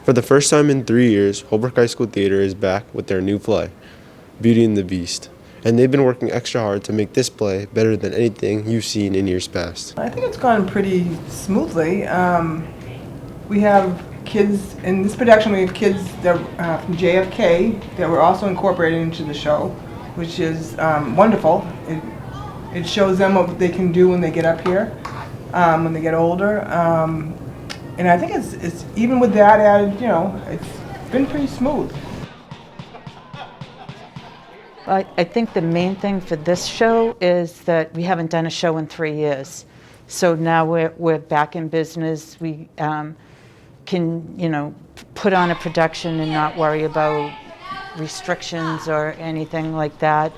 For the first time in 3 years, Holbrook High School Theater is back with their new play, Beauty and the Beast. And they've been working extra hard to make this play better than anything you've seen in years past. I think it's gone pretty smoothly. We have kids, in this production we have kids that from JFK that were also incorporated into the show, which is wonderful. It shows them what they can do when they get up here, when they get older. And I think it's even with that added, it's been pretty smooth. I think the main thing for this show is that we haven't done a show in 3 years. So now we're back in business. We can, put on a production and not worry about restrictions or anything like that.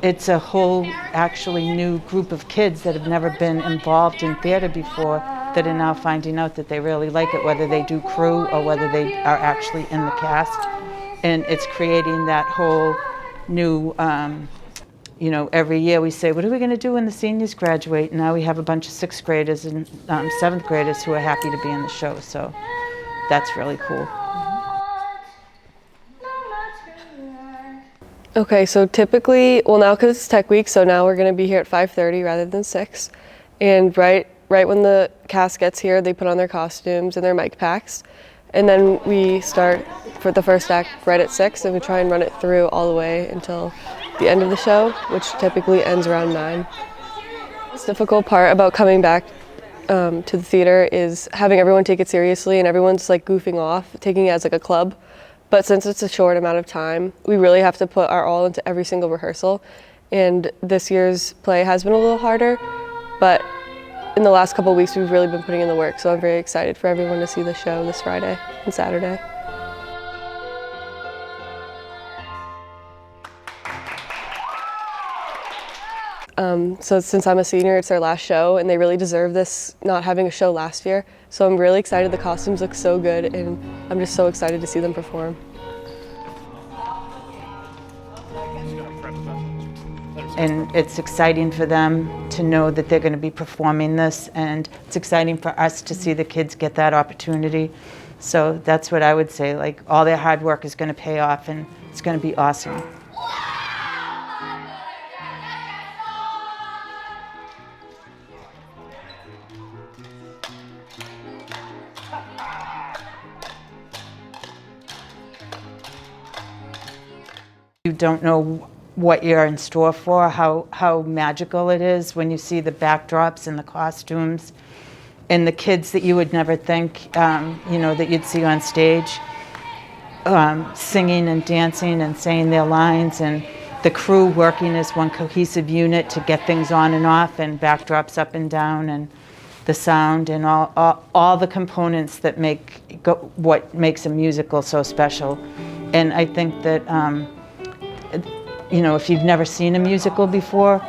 It's a whole actually new group of kids that have never been involved in theater before that are now finding out that they really like it, whether they do crew or whether they are actually in the cast. And it's creating that whole new, every year we say, what are we going to do when the seniors graduate? And now we have a bunch of 6th graders and 7th graders who are happy to be in the show. So that's really cool. Okay, so typically, now because it's Tech Week, so now we're going to be here at 5:30 rather than 6. And right when the cast gets here, they put on their costumes and their mic packs. And then we start for the first act right at 6, and we try and run it through all the way until the end of the show, which typically ends around 9. The difficult part about coming back to the theater is having everyone take it seriously, and everyone's like goofing off, taking it as like a club. But since it's a short amount of time, we really have to put our all into every single rehearsal. And this year's play has been a little harder, but in the last couple of weeks, we've really been putting in the work. So I'm very excited for everyone to see the show this Friday and Saturday. So since I'm a senior, it's their last show, and they really deserve this, not having a show last year. So I'm really excited. The costumes look so good, and I'm just so excited to see them perform. And it's exciting for them to know that they're going to be performing this, and it's exciting for us to see the kids get that opportunity. So that's what I would say, like all their hard work is going to pay off, and it's going to be awesome. You don't know what you're in store for, how magical it is when you see the backdrops and the costumes and the kids that you would never think, that you'd see on stage, singing and dancing and saying their lines, and the crew working as one cohesive unit to get things on and off, and backdrops up and down, and the sound, and all the components that what makes a musical so special. And I think that if you've never seen a musical before,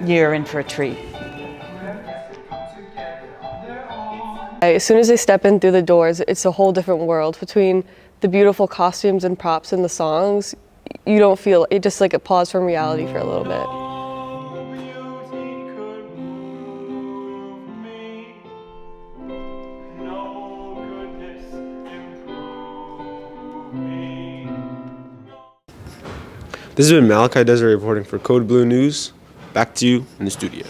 you're in for a treat. As soon as they step in through the doors, it's a whole different world. Between the beautiful costumes and props and the songs, you don't feel it, just like a pause from reality for a little bit. This has been Malachi Desire reporting for Code Blue News. Back to you in the studio.